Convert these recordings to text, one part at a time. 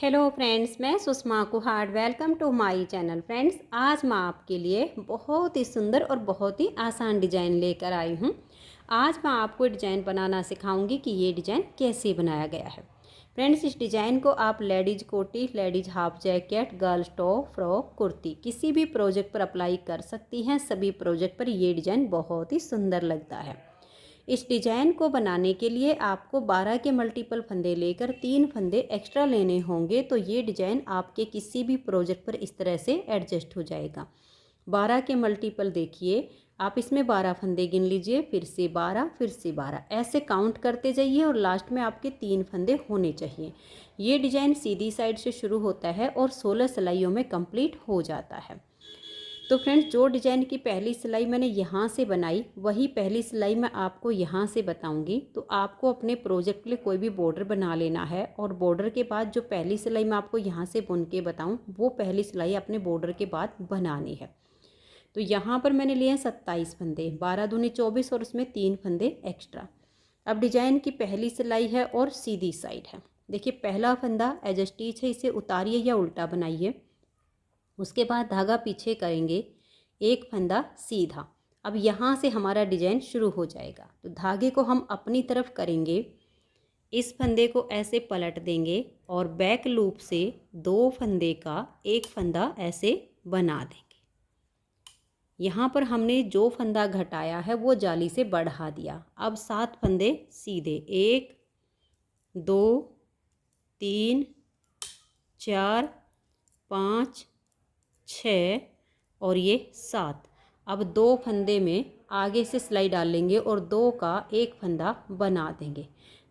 Hello friends, मैं Sushma Kuhad. Welcome to my channel. Friends, आज मैं आपके लिए बहुत ही सुंदर और बहुत ही आसान डिज़ाइन लेकर आई हूँ। आज मैं आपको डिज़ाइन बनाना सिखाऊंगी कि ये डिज़ाइन कैसे बनाया गया है। फ्रेंड्स, इस डिज़ाइन को आप लेडीज़ कोटी, ladies half jacket, girls top, frock, kurti किसी भी प्रोजेक्ट पर अप्लाई कर सकती हैं। सभी प्रोजेक्ट पर ये डिज़ाइन बहुत ही सुंदर लगता है। इस डिज़ाइन को बनाने के लिए आपको 12 के मल्टीपल फंदे लेकर 3 फंदे एक्स्ट्रा लेने होंगे, तो ये डिज़ाइन आपके किसी भी प्रोजेक्ट पर इस तरह से एडजस्ट हो जाएगा। 12 के मल्टीपल देखिए, आप इसमें 12 फंदे गिन लीजिए, फिर से 12, फिर से 12, ऐसे काउंट करते जाइए और लास्ट में आपके 3 फंदे होने चाहिए। ये डिज़ाइन सीधी साइड से शुरू होता है और 16 सिलाइयों में कंप्लीट हो जाता है। तो फ्रेंड्स, जो डिज़ाइन की पहली सिलाई मैंने यहाँ से बनाई, वही पहली सिलाई मैं आपको यहाँ से बताऊँगी। तो आपको अपने प्रोजेक्ट के लिए कोई भी बॉर्डर बना लेना है और बॉर्डर के बाद जो पहली सिलाई मैं आपको यहाँ से बुन के बताऊँ, वो पहली सिलाई अपने बॉर्डर के बाद बनानी है। तो यहाँ पर मैंने लिए हैं 27 फंदे, 12 दूनी 24 और उसमें 3 फंदे एक्स्ट्रा। अब डिज़ाइन की पहली सिलाई है और सीधी साइड है। देखिए, पहला फंदा एज स्टिच है, इसे उतारिए या उल्टा बनाइए। उसके बाद धागा पीछे करेंगे, एक फंदा सीधा। अब यहाँ से हमारा डिजाइन शुरू हो जाएगा। तो धागे को हम अपनी तरफ करेंगे, इस फंदे को ऐसे पलट देंगे और बैक लूप से 2 फंदे का एक फंदा ऐसे बना देंगे। यहाँ पर हमने जो फंदा घटाया है वो जाली से बढ़ा दिया। अब 7 फंदे सीधे, 1 2 3 4 5 6 और ये 7। अब 2 फंदे में आगे से सिलाई डाल लेंगे और 2 का एक फंदा बना देंगे।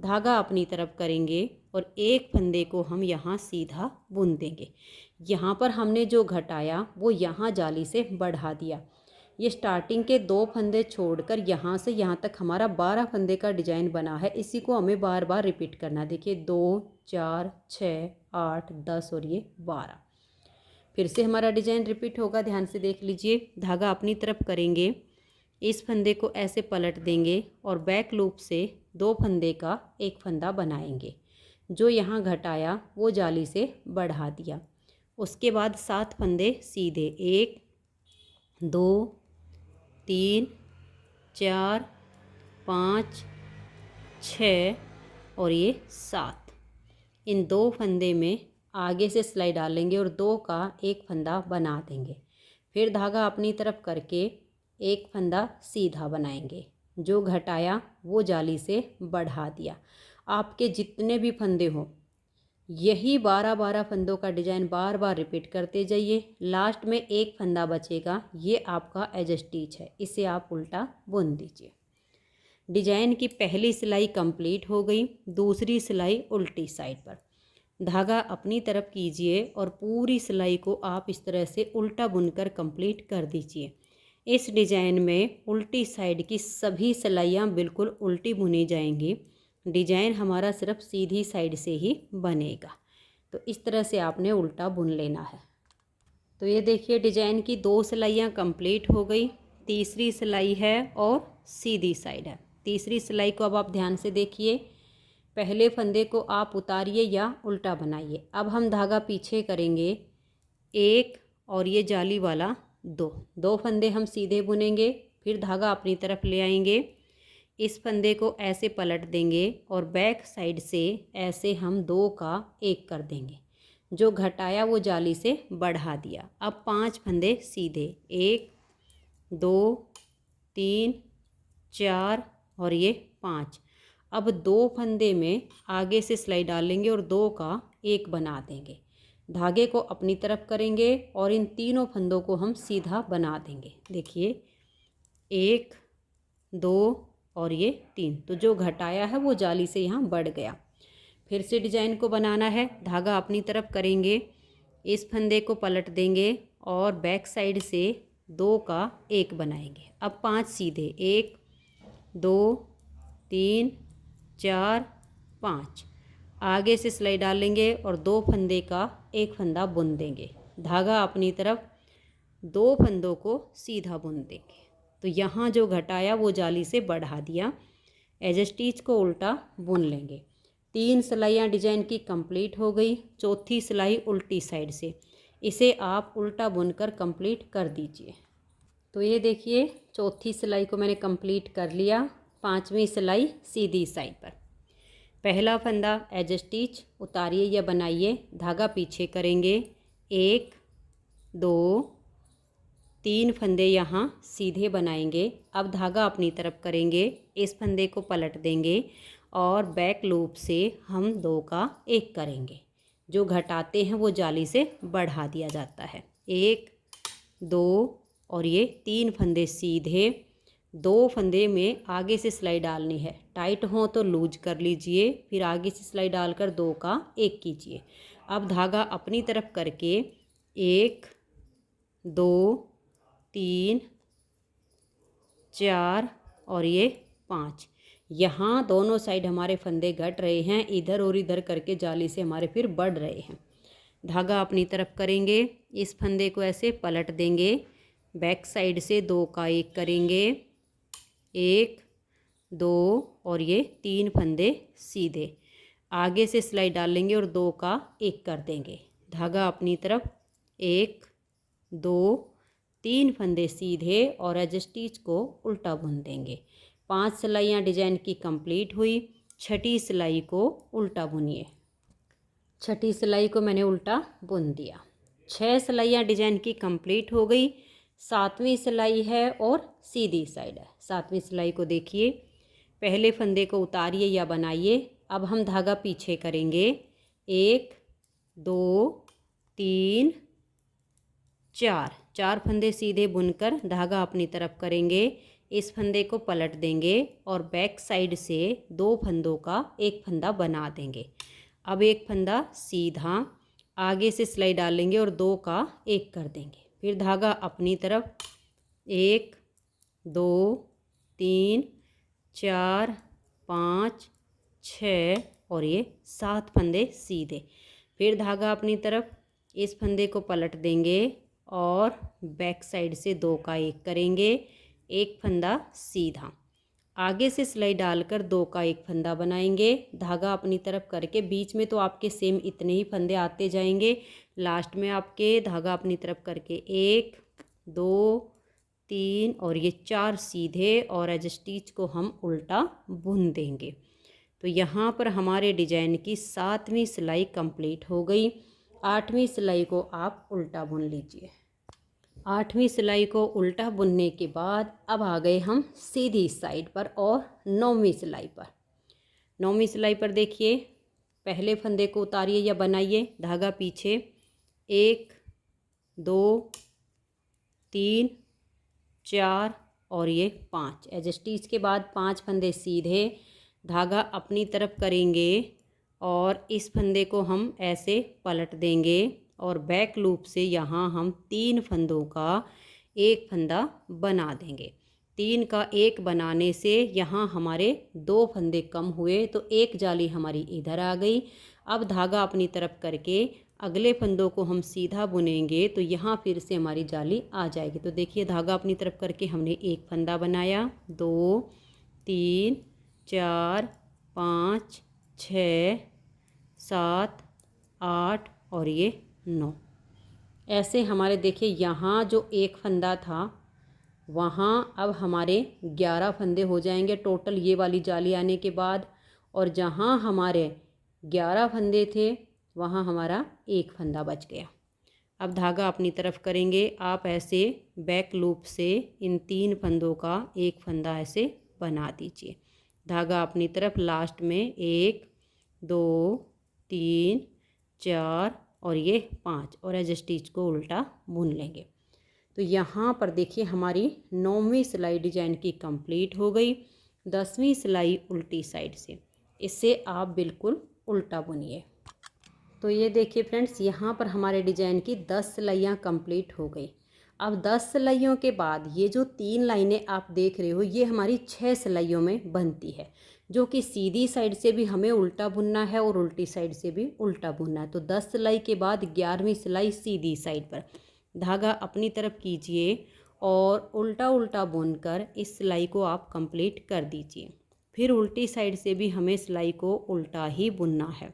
धागा अपनी तरफ करेंगे और एक फंदे को हम यहाँ सीधा बुन देंगे। यहाँ पर हमने जो घटाया वो यहाँ जाली से बढ़ा दिया। ये स्टार्टिंग के 2 फंदे छोड़कर यहाँ से यहाँ तक हमारा 12 फंदे का डिजाइन बना है। इसी को हमें बार बार रिपीट करना। देखिए, 2 4 6 8 10 और ये 12। फिर से हमारा डिजाइन रिपीट होगा, ध्यान से देख लीजिए। धागा अपनी तरफ करेंगे, इस फंदे को ऐसे पलट देंगे और बैक लूप से 2 फंदे का एक फंदा बनाएंगे। जो यहाँ घटाया वो जाली से बढ़ा दिया। उसके बाद 7 फंदे सीधे, 1 2 3 4 5 6 और ये 7। इन 2 फंदे में आगे से सिलाई डालेंगे और 2 का एक फंदा बना देंगे। फिर धागा अपनी तरफ करके एक फंदा सीधा बनाएंगे। जो घटाया वो जाली से बढ़ा दिया। आपके जितने भी फंदे हो, यही 12 फंदों का डिजाइन बार बार रिपीट करते जाइए। लास्ट में एक फंदा बचेगा, ये आपका एज स्टिच है, इसे आप उल्टा बुन दीजिए। डिजाइन की पहली सिलाई कंप्लीट हो गई। दूसरी सिलाई उल्टी साइड पर, धागा अपनी तरफ कीजिए और पूरी सिलाई को आप इस तरह से उल्टा बुनकर कंप्लीट कर दीजिए। इस डिज़ाइन में उल्टी साइड की सभी सिलाइयाँ बिल्कुल उल्टी बुनी जाएंगी। डिज़ाइन हमारा सिर्फ सीधी साइड से ही बनेगा। तो इस तरह से आपने उल्टा बुन लेना है। तो ये देखिए, डिज़ाइन की 2 सिलाइयाँ कंप्लीट हो गई। तीसरी सिलाई है और सीधी साइड है। तीसरी सिलाई को अब आप ध्यान से देखिए। पहले फंदे को आप उतारिए या उल्टा बनाइए। अब हम धागा पीछे करेंगे, 1 और ये जाली वाला 2 फंदे हम सीधे बुनेंगे। फिर धागा अपनी तरफ ले आएंगे, इस फंदे को ऐसे पलट देंगे और बैक साइड से ऐसे हम 2 का एक कर देंगे। जो घटाया वो जाली से बढ़ा दिया। अब 5 फंदे सीधे, 1 2 3 4 और ये 5। अब 2 फंदे में आगे से सिलाई डालेंगे और 2 का एक बना देंगे। धागे को अपनी तरफ करेंगे और इन तीनों फंदों को हम सीधा बना देंगे। देखिए, 1 2 और ये 3। तो जो घटाया है वो जाली से यहाँ बढ़ गया। फिर से डिजाइन को बनाना है। धागा अपनी तरफ करेंगे, इस फंदे को पलट देंगे और बैक साइड से 2 का एक बनाएंगे। अब 5 सीधे, 1 2 3 4 5। आगे से सिलाई डालेंगे और 2 फंदे का एक फंदा बुन देंगे। धागा अपनी तरफ, 2 फंदों को सीधा बुन देंगे। तो यहाँ जो घटाया वो जाली से बढ़ा दिया। एज स्टिच को उल्टा बुन लेंगे। 3 सिलाइयाँ डिजाइन की कंप्लीट हो गई। चौथी सिलाई उल्टी साइड से, इसे आप उल्टा बुनकर कंप्लीट कर दीजिए। तो ये देखिए चौथी सिलाई को मैंने कंप्लीट कर लिया। पांचवी सिलाई सीधी साइड पर, पहला फंदा एज स्टिच उतारिए या बनाइए, धागा पीछे करेंगे, 1 2 3 फंदे यहाँ सीधे बनाएंगे। अब धागा अपनी तरफ करेंगे, इस फंदे को पलट देंगे और बैक लूप से हम 2 का 1 करेंगे। जो घटाते हैं वो जाली से बढ़ा दिया जाता है। 1 2 और ये 3 फंदे सीधे, 2 फंदे में आगे से सिलाई डालनी है। टाइट हो तो लूज कर लीजिए, फिर आगे से सिलाई डालकर 2 का 1 कीजिए। अब धागा अपनी तरफ करके 1 2 3 4 और ये 5, यहाँ दोनों साइड हमारे फंदे घट रहे हैं, इधर और इधर करके जाली से हमारे फिर बढ़ रहे हैं। धागा अपनी तरफ करेंगे, इस फंदे को ऐसे पलट देंगे, बैक साइड से 2 का 1 करेंगे, 1 2 और ये 3 फंदे सीधे, आगे से सिलाई डाल लेंगे और 2 का 1 कर देंगे। धागा अपनी तरफ 1 2 3 फंदे सीधे और एज स्टिच को उल्टा बुन देंगे। 5 सिलाइयाँ डिजाइन की कंप्लीट हुई। छठी सिलाई को उल्टा बुनिए। छठी सिलाई को मैंने उल्टा बुन दिया। 6 सिलाइयाँ डिजाइन की कंप्लीट हो गई। 7वीं सिलाई है और सीधी साइड है। 7वीं सिलाई को देखिए, पहले फंदे को उतारिए या बनाइए। अब हम धागा पीछे करेंगे, 1 2 3 4 फंदे सीधे बुनकर धागा अपनी तरफ करेंगे, इस फंदे को पलट देंगे और बैक साइड से 2 फंदों का 1 फंदा बना देंगे। अब 1 फंदा सीधा, आगे से सिलाई डालेंगे और 2 का 1 कर देंगे। फिर धागा अपनी तरफ 1 2 3 4 5 6 और ये 7 फंदे सीधे। फिर धागा अपनी तरफ, इस फंदे को पलट देंगे और बैक साइड से 2 का 1 करेंगे, 1 फंदा सीधा, आगे से सिलाई डालकर 2 का 1 फंदा बनाएंगे। धागा अपनी तरफ करके, बीच में तो आपके सेम इतने ही फंदे आते जाएंगे, लास्ट में आपके धागा अपनी तरफ करके 1 2 3 और ये 4 सीधे और एज स्टिच को हम उल्टा बुन देंगे। तो यहाँ पर हमारे डिजाइन की 7वीं सिलाई कंप्लीट हो गई। 8वीं सिलाई को आप उल्टा बुन लीजिए। 8वीं सिलाई को उल्टा बुनने के बाद अब आ गए हम सीधी साइड पर और 9वीं सिलाई पर। 9वीं सिलाई पर देखिए, पहले फंदे को उतारिए या बनाइए, धागा पीछे, 1 2 3 4 और ये 5, एज स्टिच के बाद 5 फंदे सीधे, धागा अपनी तरफ करेंगे और इस फंदे को हम ऐसे पलट देंगे और बैक लूप से यहाँ हम 3 फंदों का 1 फंदा बना देंगे। 3 का 1 बनाने से यहाँ हमारे 2 फंदे कम हुए, तो 1 जाली हमारी इधर आ गई। अब धागा अपनी तरफ करके अगले फंदों को हम सीधा बुनेंगे तो यहाँ फिर से हमारी जाली आ जाएगी। तो देखिए, धागा अपनी तरफ करके हमने 1 फंदा बनाया, 2 3 4 5 6 7 8 और ये 9। ऐसे हमारे देखिए, यहाँ जो 1 फंदा था वहाँ अब हमारे 11 फंदे हो जाएंगे टोटल ये वाली जाली आने के बाद, और जहाँ हमारे 11 फंदे थे वहाँ हमारा 1 फंदा बच गया। अब धागा अपनी तरफ करेंगे, आप ऐसे बैक लूप से इन 3 फंदों का 1 फंदा ऐसे बना दीजिए। धागा अपनी तरफ, लास्ट में 1 2 3 4 और ये 5 और एज स्टिच को उल्टा बुन लेंगे। तो यहाँ पर देखिए, हमारी 9वीं सिलाई डिजाइन की कंप्लीट हो गई। 10वीं सिलाई उल्टी साइड से, इससे आप बिल्कुल उल्टा बुनिए। तो ये देखिए फ्रेंड्स, यहाँ पर हमारे डिजाइन की 10 सिलाइयाँ कंप्लीट हो गई। अब 10 सिलाइयों के बाद ये जो 3 लाइनें आप देख रहे हो, ये हमारी 6 सिलाइयों में बनती है, जो कि सीधी साइड से भी हमें उल्टा बुनना है और उल्टी साइड से भी उल्टा बुनना है। तो 10 सिलाई के बाद 11वीं सिलाई सीधी साइड पर, धागा अपनी तरफ कीजिए और उल्टा उल्टा बुनकर इस सिलाई को आप कंप्लीट कर दीजिए। फिर उल्टी साइड से भी हमें सिलाई को उल्टा ही बुनना है।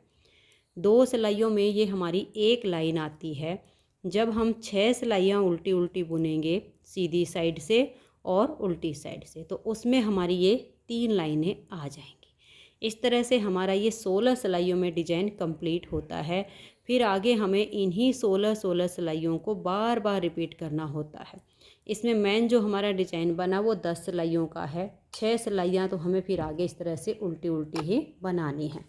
2 सिलाइयों में ये हमारी एक लाइन आती है। जब हम 6 सिलाइयाँ उल्टी उल्टी बुनेंगे सीधी साइड से और उल्टी साइड से, तो उसमें हमारी ये 3 लाइनें आ जाएंगी। इस तरह से हमारा ये 16 सिलाइयों में डिजाइन कंप्लीट होता है। फिर आगे हमें इन्हीं 16 सिलाइयों को बार बार रिपीट करना होता है। इसमें मेन जो हमारा डिजाइन बना वो 10 सिलाइयों का है। 6 सिलाइयाँ तो हमें फिर आगे इस तरह से उल्टी उल्टी ही बनानी है।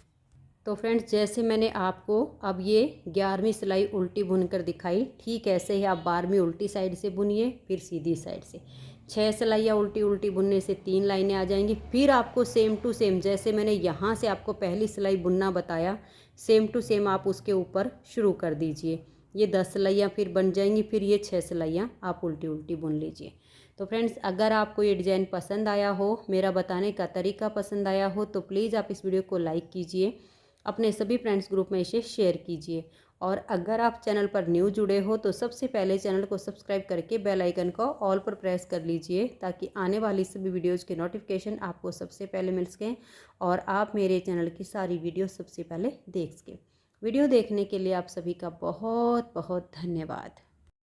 तो फ्रेंड्स, जैसे मैंने आपको अब ये 11वीं सिलाई उल्टी बुनकर दिखाई, ठीक ऐसे ही आप 12वीं उल्टी साइड से बुनिए, फिर सीधी साइड से 6 सिलाइयाँ उल्टी उल्टी बुनने से 3 लाइनें आ जाएंगी। फिर आपको सेम टू सेम, जैसे मैंने यहाँ से आपको पहली सिलाई बुनना बताया, सेम टू सेम आप उसके ऊपर शुरू कर दीजिए। ये 10 सिलाइयाँ फिर बन जाएंगी, फिर ये 6 सिलाइयाँ आप उल्टी उल्टी बुन लीजिए। तो फ्रेंड्स, अगर आपको ये डिज़ाइन पसंद आया हो, मेरा बताने का तरीका पसंद आया हो, तो प्लीज़ आप इस वीडियो को लाइक कीजिए, अपने सभी फ्रेंड्स ग्रुप में इसे शेयर कीजिए। और अगर आप चैनल पर न्यू जुड़े हो तो सबसे पहले चैनल को सब्सक्राइब करके बेल आइकन को ऑल पर प्रेस कर लीजिए, ताकि आने वाली सभी वीडियोज़ के नोटिफिकेशन आपको सबसे पहले मिल सकें और आप मेरे चैनल की सारी वीडियो सबसे पहले देख सकें। वीडियो देखने के लिए आप सभी का बहुत बहुत धन्यवाद।